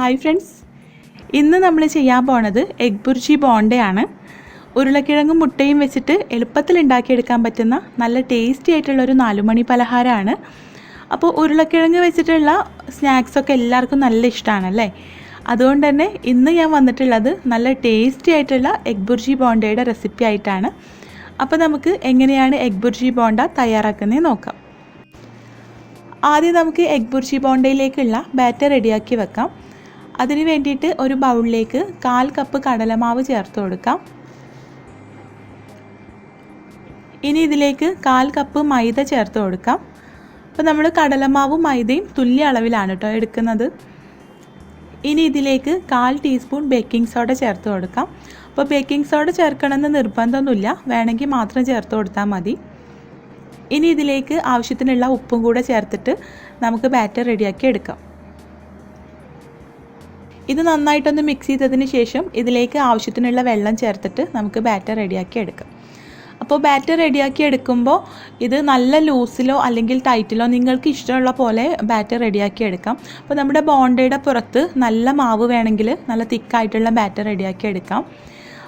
Hi friends, ഇന്ന് നമ്മൾ ചെയ്യാൻ പോണത് എഗ് ബുർജി ബോണ്ടയാണ്. ഉരുളക്കിഴങ്ങും മുട്ടയും വെച്ചിട്ട് എളുപ്പത്തിൽ ഉണ്ടാക്കിയെടുക്കാൻ പറ്റുന്ന നല്ല ടേസ്റ്റി ആയിട്ടുള്ളൊരു 4 മണി പലഹാരമാണ്. അപ്പോൾ ഉരുളക്കിഴങ്ങ് വെച്ചിട്ടുള്ള സ്നാക്സൊക്കെ എല്ലാവർക്കും നല്ല ഇഷ്ടമാണല്ലേ. അതുകൊണ്ട് തന്നെ ഇന്ന് ഞാൻ വന്നിട്ടുള്ളത് നല്ല ടേസ്റ്റി ആയിട്ടുള്ള എഗ് ബുർജി ബോണ്ടയുടെ റെസിപ്പി ആയിട്ടാണ്. അപ്പോൾ നമുക്ക് എങ്ങനെയാണ് എഗ് ബുർജി ബോണ്ട തയ്യാറാക്കുന്നത് നോക്കാം. ആദ്യം നമുക്ക് എഗ് ബുർജി ബോണ്ടയിലേക്കുള്ള ബാറ്റർ റെഡിയാക്കി വെക്കാം. അതിന് വേണ്ടിയിട്ട് ഒരു ബൗളിലേക്ക് 1/4 കപ്പ് കടലമാവ് ചേർത്ത് കൊടുക്കാം. ഇനി ഇതിലേക്ക് 1/4 കപ്പ് മൈദ ചേർത്ത് കൊടുക്കാം. അപ്പോൾ നമ്മൾ കടലമാവും മൈദയും തുല്യ അളവിലാണ് കേട്ടോ എടുക്കുന്നത്. ഇനി ഇതിലേക്ക് 1/4 ടീസ്പൂൺ ബേക്കിംഗ് സോഡ ചേർത്ത് കൊടുക്കാം. അപ്പോൾ ബേക്കിംഗ് സോഡ ചേർക്കണമെന്ന് നിർബന്ധമൊന്നുമില്ല, വേണമെങ്കിൽ മാത്രം ചേർത്ത് കൊടുത്താൽ മതി. ഇനി ഇതിലേക്ക് ആവശ്യത്തിനുള്ള ഉപ്പും കൂടെ ചേർത്തിട്ട് നമുക്ക് ബാറ്റർ റെഡിയാക്കി എടുക്കാം. ഇത് നന്നായിട്ടൊന്ന് മിക്സ് ചെയ്തതിന് ശേഷം ഇതിലേക്ക് ആവശ്യത്തിനുള്ള വെള്ളം ചേർത്തിട്ട് നമുക്ക് ബാറ്റർ റെഡിയാക്കി എടുക്കാം. അപ്പോൾ ബാറ്റർ റെഡിയാക്കി എടുക്കുമ്പോൾ ഇത് നല്ല ലൂസിലോ അല്ലെങ്കിൽ ടൈറ്റിലോ നിങ്ങൾക്ക് ഇഷ്ടമുള്ള പോലെ ബാറ്റർ റെഡിയാക്കി എടുക്കാം. അപ്പോൾ നമ്മുടെ ബോണ്ടയുടെ പുറത്ത് നല്ല മാവ് വേണമെങ്കിൽ നല്ല തിക്കായിട്ടുള്ള ബാറ്റർ റെഡിയാക്കി എടുക്കാം.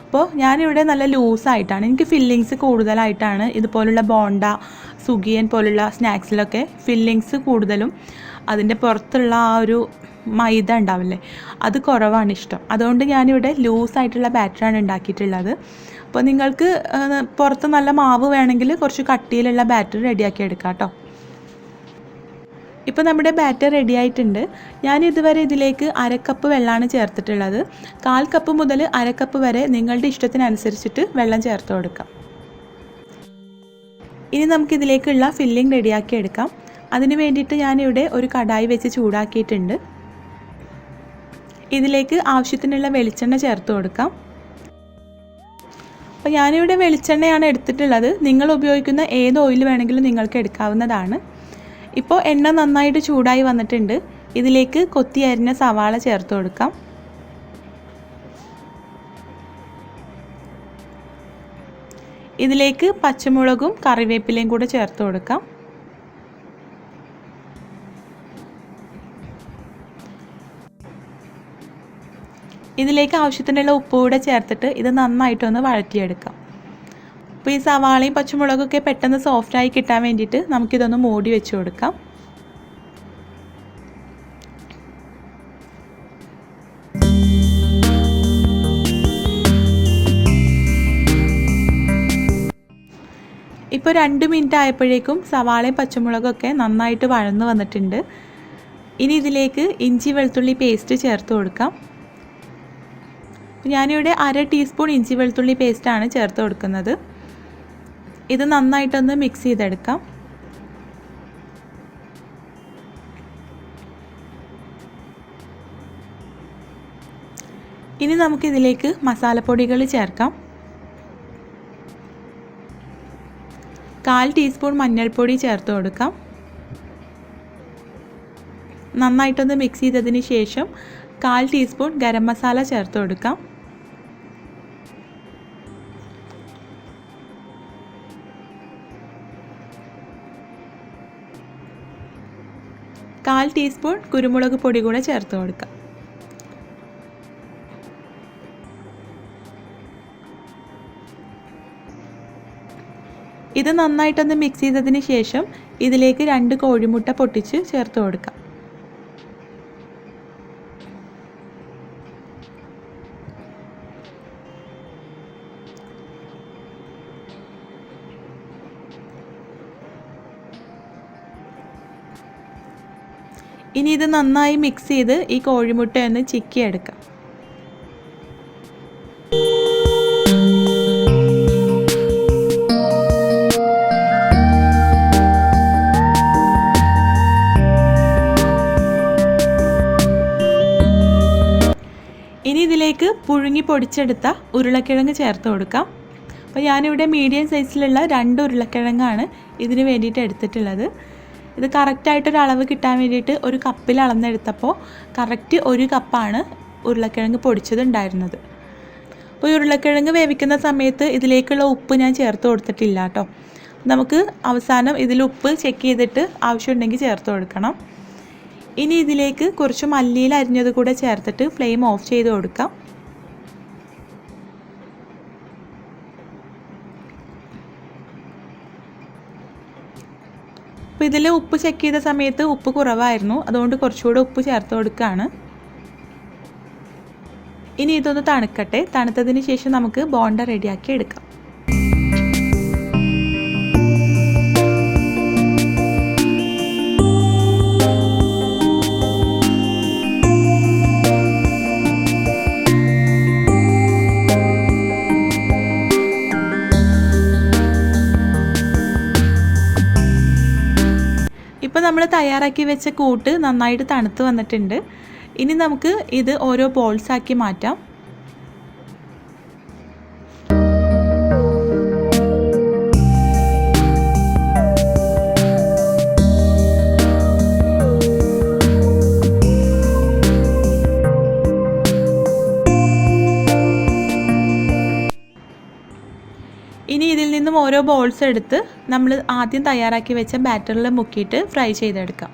അപ്പോൾ ഞാനിവിടെ നല്ല ലൂസായിട്ടാണ്, എനിക്ക് ഫില്ലിങ്സ് കൂടുതലായിട്ടാണ് ഇതുപോലുള്ള ബോണ്ട, സുഗിയൻ പോലുള്ള സ്നാക്സിലൊക്കെ ഫില്ലിങ്സ് കൂടുതലും അതിൻ്റെ പുറത്തുള്ള ആ ഒരു മൈദ ഉണ്ടാവില്ലേ, അത് കുറവാണ് ഇഷ്ടം. അതുകൊണ്ട് ഞാനിവിടെ ലൂസായിട്ടുള്ള ബാറ്ററാണ് ഉണ്ടാക്കിയിട്ടുള്ളത്. അപ്പോൾ നിങ്ങൾക്ക് പുറത്ത് നല്ല മാവ് വേണമെങ്കിൽ കുറച്ച് കട്ടിയിലുള്ള ബാറ്റർ റെഡിയാക്കി എടുക്കാം കേട്ടോ. ഇപ്പോൾ നമ്മുടെ ബാറ്റർ റെഡി ആയിട്ടുണ്ട്. ഞാൻ ഇതുവരെ ഇതിലേക്ക് 1/2 കപ്പ് വെള്ളമാണ് ചേർത്തിട്ടുള്ളത്. 1/4 കപ്പ് മുതൽ 1/2 കപ്പ് വരെ നിങ്ങളുടെ ഇഷ്ടത്തിനനുസരിച്ചിട്ട് വെള്ളം ചേർത്ത് കൊടുക്കാം. ഇനി നമുക്കിതിലേക്കുള്ള ഫില്ലിംഗ് റെഡിയാക്കി എടുക്കാം. അതിന് വേണ്ടിയിട്ട് ഞാനിവിടെ ഒരു കടായി വെച്ച് ചൂടാക്കിയിട്ടുണ്ട്. ഇതിലേക്ക് ആവശ്യത്തിനുള്ള വെളിച്ചെണ്ണ ചേർത്ത് കൊടുക്കാം. അപ്പോൾ ഞാനിവിടെ വെളിച്ചെണ്ണയാണ് എടുത്തിട്ടുള്ളത്. നിങ്ങൾ ഉപയോഗിക്കുന്ന ഏത് ഓയിൽ വേണമെങ്കിലും നിങ്ങൾക്ക് എടുക്കാവുന്നതാണ്. ഇപ്പോൾ എണ്ണ നന്നായിട്ട് ചൂടായി വന്നിട്ടുണ്ട്. ഇതിലേക്ക് കൊത്തി അരിഞ്ഞ സവാള ചേർത്ത് കൊടുക്കാം. ഇതിലേക്ക് പച്ചമുളകും കറിവേപ്പിലയും കൂടെ ചേർത്ത് കൊടുക്കാം. ഇതിലേക്ക് ആവശ്യത്തിനുള്ള ഉപ്പ് കൂടെ ചേർത്തിട്ട് ഇത് നന്നായിട്ടൊന്ന് വഴറ്റിയെടുക്കാം. അപ്പോൾ ഈ സവാളയും പച്ചമുളകൊക്കെ പെട്ടെന്ന് സോഫ്റ്റായി കിട്ടാൻ വേണ്ടിയിട്ട് നമുക്കിതൊന്ന് മൂടി വെച്ച് കൊടുക്കാം. ഇപ്പോൾ 2 മിനിറ്റ് ആയപ്പോഴേക്കും സവാളയും പച്ചമുളകൊക്കെ നന്നായിട്ട് വഴന്നു വന്നിട്ടുണ്ട്. ഇനി ഇതിലേക്ക് ഇഞ്ചി വെളുത്തുള്ളി പേസ്റ്റ് ചേർത്ത് കൊടുക്കാം. ഞാനിവിടെ 1/2 ടീസ്പൂൺ ഇഞ്ചി വെളുത്തുള്ളി പേസ്റ്റാണ് ചേർത്ത് കൊടുക്കുന്നത്. ഇത് നന്നായിട്ടൊന്ന് മിക്സ് ചെയ്തെടുക്കാം. ഇനി നമുക്കിതിലേക്ക് മസാലപ്പൊടികൾ ചേർക്കാം. 1/4 ടീസ്പൂൺ മഞ്ഞൾപ്പൊടി ചേർത്ത് കൊടുക്കാം. നന്നായിട്ടൊന്ന് മിക്സ് ചെയ്തതിന് ശേഷം 1/4 ടീസ്പൂൺ ഗരം മസാല ചേർത്ത് കൊടുക്കാം. കാൽ ടീസ്പൂൺ കുരുമുളക് പൊടി കൂടെ ചേർത്ത് കൊടുക്കാം. ഇത് നന്നായിട്ടൊന്ന് മിക്സ് ചെയ്തതിന് ശേഷം ഇതിലേക്ക് 2 കോഴിമുട്ട പൊട്ടിച്ച് ചേർത്ത് കൊടുക്കാം. ഇനി ഇത് നന്നായി മിക്സ് ചെയ്ത് ഈ കോഴിമുട്ട ഒന്ന് ചിക്കിയെടുക്കാം. ഇനി ഇതിലേക്ക് പുഴുങ്ങി പൊടിച്ചെടുത്ത ഉരുളക്കിഴങ്ങ് ചേർത്ത് കൊടുക്കാം. അപ്പോൾ ഞാനിവിടെ മീഡിയം സൈസിലുള്ള 2 ഉരുളക്കിഴങ്ങാണ് ഇതിന് വേണ്ടിയിട്ട് എടുത്തിട്ടുള്ളത്. ഇത് കറക്റ്റായിട്ടൊരളവ് കിട്ടാൻ വേണ്ടിയിട്ട് ഒരു കപ്പിൽ അളന്നെടുത്തപ്പോൾ കറക്റ്റ് 1 കപ്പാണ് ഉരുളക്കിഴങ്ങ് പൊടിച്ചതുണ്ടായിരുന്നത്. അപ്പോൾ ഉരുളക്കിഴങ്ങ് വേവിക്കുന്ന സമയത്ത് ഇതിലേക്കുള്ള ഉപ്പ് ഞാൻ ചേർത്ത് കൊടുത്തിട്ടില്ല കേട്ടോ. നമുക്ക് അവസാനം ഇതിൽ ഉപ്പ് ചെക്ക് ചെയ്തിട്ട് ആവശ്യമുണ്ടെങ്കിൽ ചേർത്ത് കൊടുക്കണം. ഇനി ഇതിലേക്ക് കുറച്ച് മല്ലിയില അരിഞ്ഞത് കൂടെ ചേർത്തിട്ട് ഫ്ലെയിം ഓഫ് ചെയ്ത് കൊടുക്കാം. അപ്പോൾ ഇതിൽ ഉപ്പ് ചെക്ക് ചെയ്ത സമയത്ത് ഉപ്പ് കുറവായിരുന്നു, അതുകൊണ്ട് കുറച്ചുകൂടെ ഉപ്പ് ചേർത്ത് കൊടുക്കുകയാണ്. ഇനി ഇതൊന്ന് തണുക്കട്ടെ. തണുത്തതിന് ശേഷം നമുക്ക് ബോണ്ട റെഡിയാക്കി എടുക്കാം. ഇപ്പോൾ നമ്മൾ തയ്യാറാക്കി വെച്ച കൂട്ട് നന്നായിട്ട് തണുത്ത് വന്നിട്ടുണ്ട്. ഇനി നമുക്ക് ഇത് ഓരോ ബോൾസാക്കി മാറ്റാം. ഇനി ഇതിൽ നിന്നും ഓരോ ബോൾസ് എടുത്ത് നമ്മൾ ആദ്യം തയ്യാറാക്കി വെച്ച ബാറ്ററിൽ മുക്കിയിട്ട് ഫ്രൈ ചെയ്തെടുക്കാം.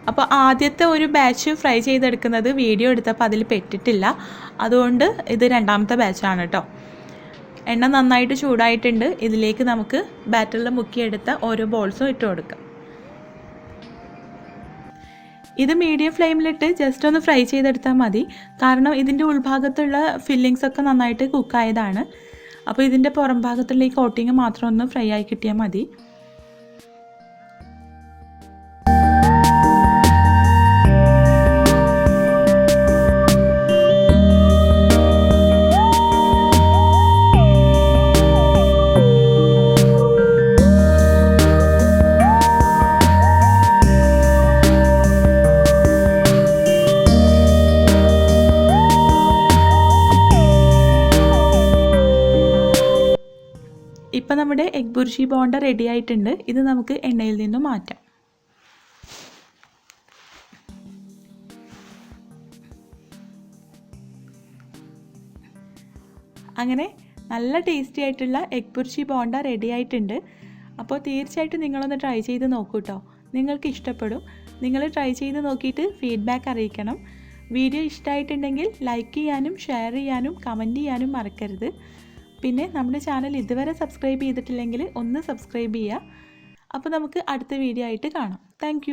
അപ്പോൾ ആദ്യത്തെ ഒരു ബാച്ച് ഫ്രൈ ചെയ്തെടുക്കുന്നത് വീഡിയോ എടുത്തപ്പോൾ അതിൽ പെട്ടിട്ടില്ല, അതുകൊണ്ട് ഇത് രണ്ടാമത്തെ ബാച്ചാണ് കേട്ടോ. എണ്ണ നന്നായിട്ട് ചൂടായിട്ടുണ്ട്. ഇതിലേക്ക് നമുക്ക് ബാറ്ററിൽ മുക്കിയെടുത്ത ഓരോ ബോൾസും ഇട്ട് കൊടുക്കാം. ഇത് മീഡിയം ഫ്ലെയിമിലിട്ട് ജസ്റ്റ് ഒന്ന് ഫ്രൈ ചെയ്തെടുത്താൽ മതി, കാരണം ഇതിൻ്റെ ഉൾഭാഗത്തുള്ള ഫില്ലിങ്സ് ഒക്കെ നന്നായിട്ട് കുക്കായതാണ്. അപ്പോൾ ഇതിൻ്റെ പുറം ഭാഗത്തുള്ള ഈ കോട്ടിങ് മാത്രം ഒന്ന് ഫ്രൈ ആയി കിട്ടിയാൽ മതി. ഇപ്പം നമ്മുടെ എഗ് ബുർജി ബോണ്ട റെഡി ആയിട്ടുണ്ട്. ഇത് നമുക്ക് എണ്ണയിൽ നിന്നും മാറ്റാം. അങ്ങനെ നല്ല ടേസ്റ്റി ആയിട്ടുള്ള എഗ് ബുർജി ബോണ്ട റെഡി ആയിട്ടുണ്ട്. അപ്പോൾ തീർച്ചയായിട്ടും നിങ്ങളൊന്ന് ട്രൈ ചെയ്ത് നോക്കൂ കേട്ടോ. നിങ്ങൾക്ക് ഇഷ്ടപ്പെടും. നിങ്ങൾ ട്രൈ ചെയ്ത് നോക്കിയിട്ട് ഫീഡ്ബാക്ക് അറിയിക്കണം. വീഡിയോ ഇഷ്ടമായിട്ടുണ്ടെങ്കിൽ ലൈക്ക് ചെയ്യാനും ഷെയർ ചെയ്യാനും കമൻറ്റ് ചെയ്യാനും മറക്കരുത്. പിന്നെ നമ്മുടെ ചാനൽ ഇതുവരെ സബ്സ്ക്രൈബ് ചെയ്തിട്ടില്ലെങ്കിൽ ഒന്ന് സബ്സ്ക്രൈബ് ചെയ്യുക. അപ്പോൾ നമുക്ക് അടുത്ത വീഡിയോ ആയിട്ട് കാണാം. താങ്ക്